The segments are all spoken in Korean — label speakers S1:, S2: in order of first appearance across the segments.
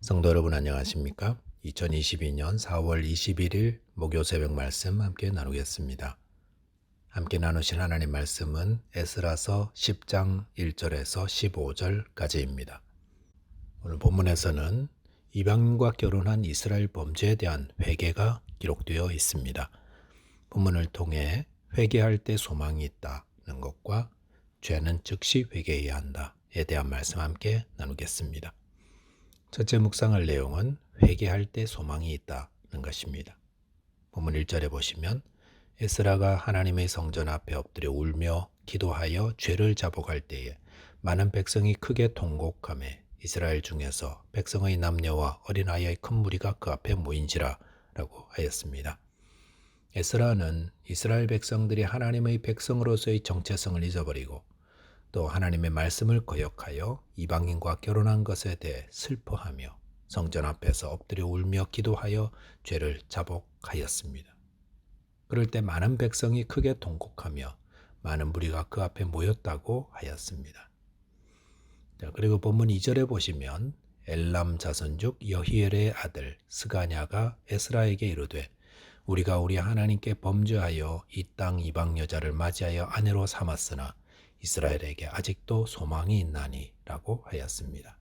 S1: 성도 여러분 안녕하십니까? 2022년 4월 21일 목요 새벽 말씀 함께 나누겠습니다. 함께 나누실 하나님 말씀은 에스라서 10장 1절에서 15절까지입니다. 오늘 본문에서는 이방인과 결혼한 이스라엘 범죄에 대한 회개가 기록되어 있습니다. 본문을 통해 회개할 때 소망이 있다는 것과 죄는 즉시 회개해야 한다에 대한 말씀 함께 나누겠습니다. 첫째 묵상할 내용은 회개할 때 소망이 있다는 것입니다. 본문 1절에 보시면 에스라가 하나님의 성전 앞에 엎드려 울며 기도하여 죄를 자복할 때에 많은 백성이 크게 통곡하매 이스라엘 중에서 백성의 남녀와 어린아이의 큰 무리가 그 앞에 모인지라 라고 하였습니다. 에스라는 이스라엘 백성들이 하나님의 백성으로서의 정체성을 잊어버리고 또 하나님의 말씀을 거역하여 이방인과 결혼한 것에 대해 슬퍼하며 성전 앞에서 엎드려 울며 기도하여 죄를 자복하였습니다. 그럴 때 많은 백성이 크게 통곡하며 많은 무리가 그 앞에 모였다고 하였습니다. 그리고 본문 2절에 보시면 엘람 자손족 여히엘의 아들 스가냐가 에스라에게 이르되 우리가 우리 하나님께 범죄하여 이 땅 이방 여자를 맞이하여 아내로 삼았으나 이스라엘에게 아직도 소망이 있나니 라고 하였습니다.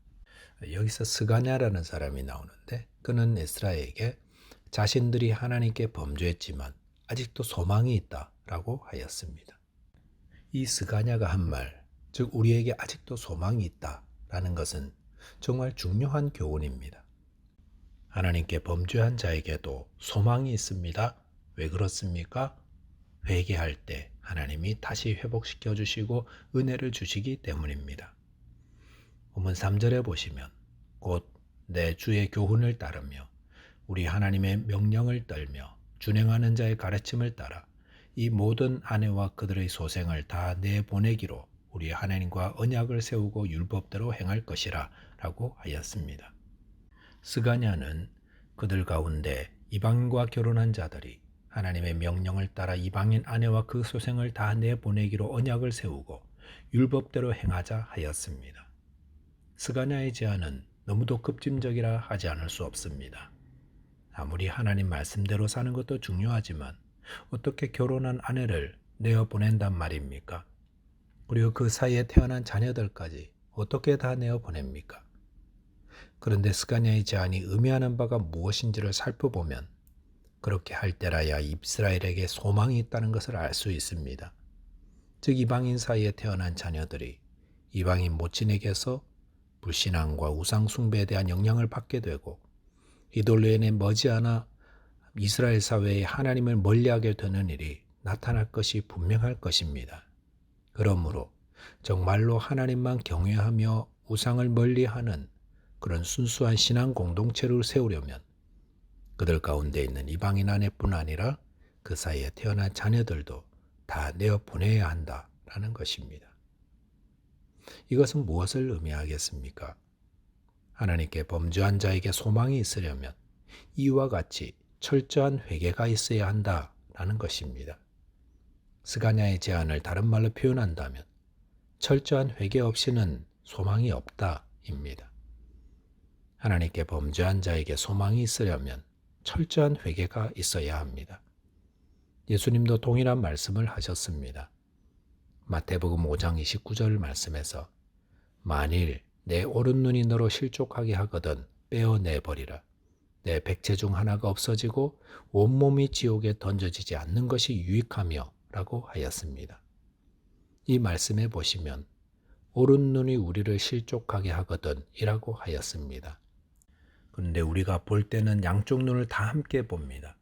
S1: 여기서 스가냐라는 사람이 나오는데 그는 에스라에게 자신들이 하나님께 범죄했지만 아직도 소망이 있다 라고 하였습니다. 이 스가냐가 한 말, 즉 우리에게 아직도 소망이 있다 라는 것은 정말 중요한 교훈입니다. 하나님께 범죄한 자에게도 소망이 있습니다. 왜 그렇습니까? 회개할 때 하나님이 다시 회복시켜 주시고 은혜를 주시기 때문입니다. 본문 3절에 보시면 곧 내 주의 교훈을 따르며 우리 하나님의 명령을 떨며 준행하는 자의 가르침을 따라 이 모든 아내와 그들의 소생을 다 내보내기로 우리 하나님과 언약을 세우고 율법대로 행할 것이라 라고 하였습니다. 스가냐는 그들 가운데 이방인과 결혼한 자들이 하나님의 명령을 따라 이방인 아내와 그 소생을 다 내보내기로 언약을 세우고 율법대로 행하자 하였습니다. 스가냐의 제안은 너무도 급진적이라 하지 않을 수 없습니다. 아무리 하나님 말씀대로 사는 것도 중요하지만 어떻게 결혼한 아내를 내어보낸단 말입니까? 그리고 그 사이에 태어난 자녀들까지 어떻게 다 내어보냅니까? 그런데 스가냐의 제안이 의미하는 바가 무엇인지를 살펴보면 그렇게 할 때라야 이스라엘에게 소망이 있다는 것을 알 수 있습니다. 즉 이방인 사이에 태어난 자녀들이 이방인 모친에게서 불신앙과 우상 숭배에 대한 영향을 받게 되고 이돌로에 머지않아 이스라엘 사회에 하나님을 멀리하게 되는 일이 나타날 것이 분명할 것입니다. 그러므로 정말로 하나님만 경외하며 우상을 멀리하는 그런 순수한 신앙 공동체를 세우려면 그들 가운데 있는 이방인 아내뿐 아니라 그 사이에 태어난 자녀들도 다 내어보내야 한다라는 것입니다. 이것은 무엇을 의미하겠습니까? 하나님께 범죄한 자에게 소망이 있으려면 이와 같이 철저한 회개가 있어야 한다라는 것입니다. 스가냐의 제안을 다른 말로 표현한다면 철저한 회개 없이는 소망이 없다입니다. 하나님께 범죄한 자에게 소망이 있으려면 철저한 회개가 있어야 합니다. 예수님도 동일한 말씀을 하셨습니다. 마태복음 5장 29절 말씀에서 만일 내 오른눈이 너로 실족하게 하거든 빼어내버리라. 내 백체 중 하나가 없어지고 온몸이 지옥에 던져지지 않는 것이 유익하며 라고 하였습니다. 이 말씀에 보시면 오른눈이 우리를 실족하게 하거든 이라고 하였습니다. 그런데 우리가 볼 때는 양쪽 눈을 다 함께 봅니다.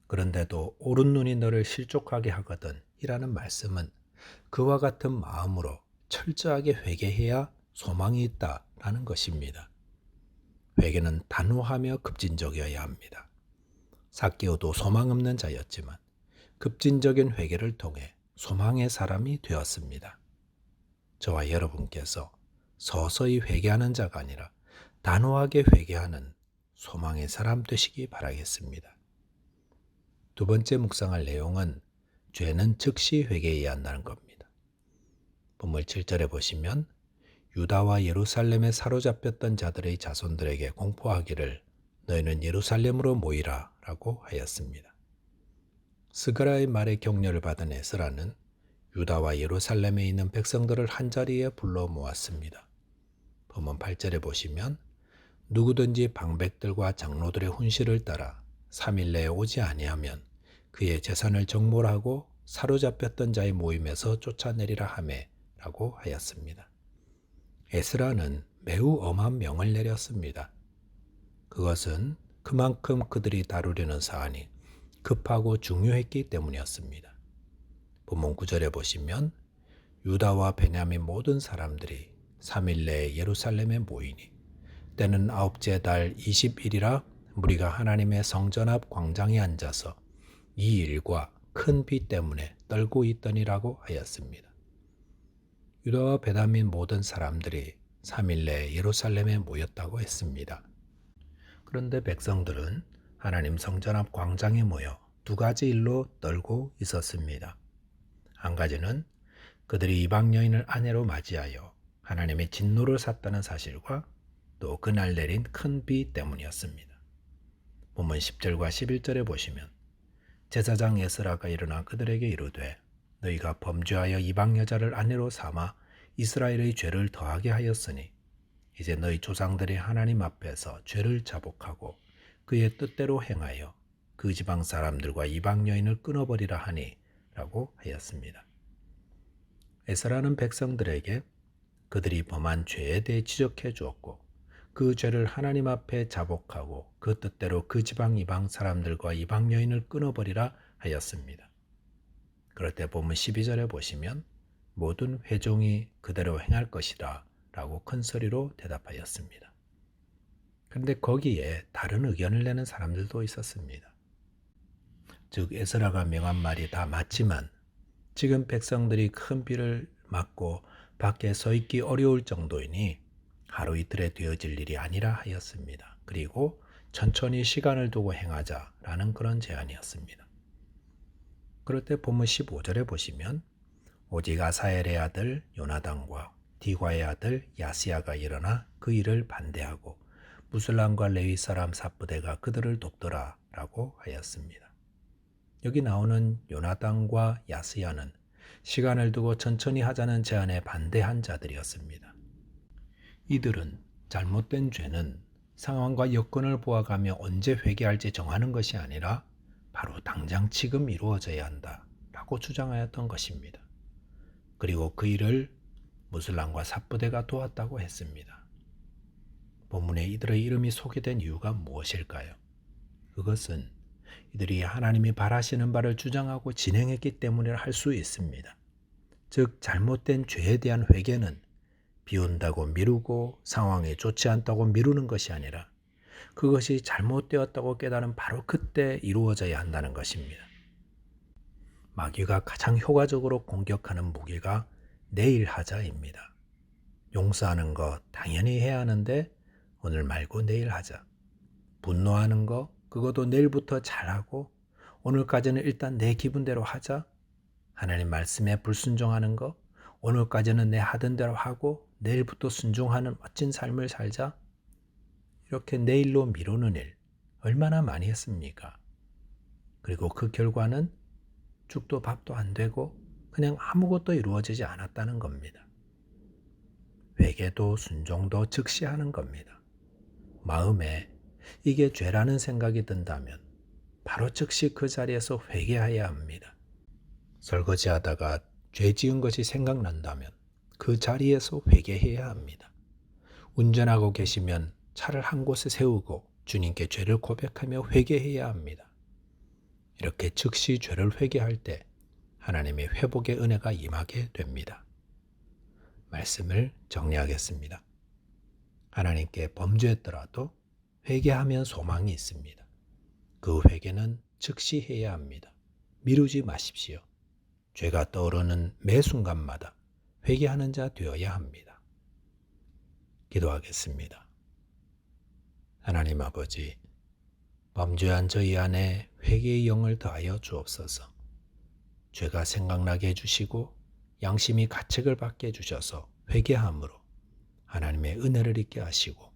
S1: 그런데도 오른눈이 너를 실족하게 하거든 이라는 말씀은 그와 같은 마음으로 철저하게 회개해야 소망이 있다라는 것입니다. 회개는 단호하며 급진적이어야 합니다. 삭개오도 소망 없는 자였지만 급진적인 회개를 통해 소망의 사람이 되었습니다. 저와 여러분께서 서서히 회개하는 자가 아니라 단호하게 회개하는 소망의 사람 되시기 바라겠습니다. 두 번째 묵상할 내용은 죄는 즉시 회개해야 한다는 겁니다. 본문 7절에 보시면 유다와 예루살렘에 사로잡혔던 자들의 자손들에게 공포하기를 너희는 예루살렘으로 모이라 라고 하였습니다. 스가랴의 말에 격려를 받은 에스라는 유다와 예루살렘에 있는 백성들을 한자리에 불러 모았습니다. 본문 8절에 보시면 누구든지 방백들과 장로들의 훈시를 따라 3일 내에 오지 아니하면 그의 재산을 정몰하고 사로잡혔던 자의 모임에서 쫓아내리라 하매 라고 하였습니다. 에스라는 매우 엄한 명을 내렸습니다. 그것은 그만큼 그들이 다루려는 사안이 급하고 중요했기 때문이었습니다. 본문 9절에 보시면 유다와 베냐민 모든 사람들이 3일 내에 예루살렘에 모이니 때는 아홉째 달 20일이라 무리가 하나님의 성전 앞 광장에 앉아서 이 일과 큰 비 때문에 떨고 있더니라고 하였습니다. 유다와 베냐민 모든 사람들이 3일 내에 예루살렘에 모였다고 했습니다. 그런데 백성들은 하나님 성전 앞 광장에 모여 두 가지 일로 떨고 있었습니다. 한 가지는 그들이 이방 여인을 아내로 맞이하여 하나님의 진노를 샀다는 사실과 또 그날 내린 큰 비 때문이었습니다. 본문 10절과 11절에 보시면 제사장 에스라가 일어나 그들에게 이르되 너희가 범죄하여 이방 여자를 아내로 삼아 이스라엘의 죄를 더하게 하였으니 이제 너희 조상들이 하나님 앞에서 죄를 자복하고 그의 뜻대로 행하여 그 지방 사람들과 이방 여인을 끊어버리라 하니 라고 하였습니다. 에스라는 백성들에게 그들이 범한 죄에 대해 지적해 주었고 그 죄를 하나님 앞에 자복하고 그 뜻대로 그 지방 이방 사람들과 이방 여인을 끊어버리라 하였습니다. 그럴 때 본문 12절에 보시면 모든 회종이 그대로 행할 것이다 라고 큰 소리로 대답하였습니다. 그런데 거기에 다른 의견을 내는 사람들도 있었습니다. 즉 에스라가 명한 말이 다 맞지만 지금 백성들이 큰 비를 맞고 밖에 서 있기 어려울 정도이니 하루 이틀에 되어질 일이 아니라 하였습니다. 그리고 천천히 시간을 두고 행하자라는 그런 제안이었습니다. 그럴 때 본문 15절에 보시면 오직 아사엘의 아들 요나단과 디과의 아들 야스야가 일어나 그 일을 반대하고 무슬람과 레위 사람 삽부대가 그들을 돕더라 라고 하였습니다. 여기 나오는 요나단과 야스야는 시간을 두고 천천히 하자는 제안에 반대한 자들이었습니다. 이들은 잘못된 죄는 상황과 여건을 보아가며 언제 회개할지 정하는 것이 아니라 바로 당장 지금 이루어져야 한다 라고 주장하였던 것입니다. 그리고 그 일을 무슬람과 삽부대가 도왔다고 했습니다. 본문에 이들의 이름이 소개된 이유가 무엇일까요? 그것은 이들이 하나님이 바라시는 바를 주장하고 진행했기 때문이라 할 수 있습니다. 즉 잘못된 죄에 대한 회개는 비운다고 미루고 상황이 좋지 않다고 미루는 것이 아니라 그것이 잘못되었다고 깨달은 바로 그때 이루어져야 한다는 것입니다. 마귀가 가장 효과적으로 공격하는 무기가 내일 하자입니다. 용서하는 거 당연히 해야 하는데 오늘 말고 내일 하자. 분노하는 거 그것도 내일부터 잘하고 오늘까지는 일단 내 기분대로 하자. 하나님 말씀에 불순종하는 거 오늘까지는 내 하던 대로 하고 내일부터 순종하는 멋진 삶을 살자. 이렇게 내일로 미루는 일 얼마나 많이 했습니까? 그리고 그 결과는 죽도 밥도 안 되고 그냥 아무것도 이루어지지 않았다는 겁니다. 회개도 순종도 즉시 하는 겁니다. 마음에 이게 죄라는 생각이 든다면 바로 즉시 그 자리에서 회개해야 합니다. 설거지하다가 죄 지은 것이 생각난다면 그 자리에서 회개해야 합니다. 운전하고 계시면 차를 한 곳에 세우고 주님께 죄를 고백하며 회개해야 합니다. 이렇게 즉시 죄를 회개할 때 하나님의 회복의 은혜가 임하게 됩니다. 말씀을 정리하겠습니다. 하나님께 범죄했더라도 회개하면 소망이 있습니다. 그 회개는 즉시 해야 합니다. 미루지 마십시오. 죄가 떠오르는 매 순간마다 회개하는 자 되어야 합니다. 기도하겠습니다. 하나님 아버지, 범죄한 저희 안에 회개의 영을 더하여 주옵소서. 죄가 생각나게 해주시고 양심이 가책을 받게 해주셔서 회개함으로 하나님의 은혜를 있게 하시고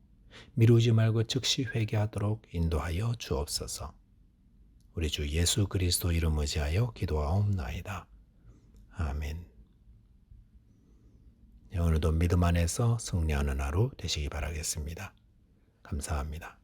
S1: 미루지 말고 즉시 회개하도록 인도하여 주옵소서. 우리 주 예수 그리스도 이름 의지하여 기도하옵나이다. 아멘. 오늘도 믿음 안에서 승리하는 하루 되시기 바라겠습니다. 감사합니다.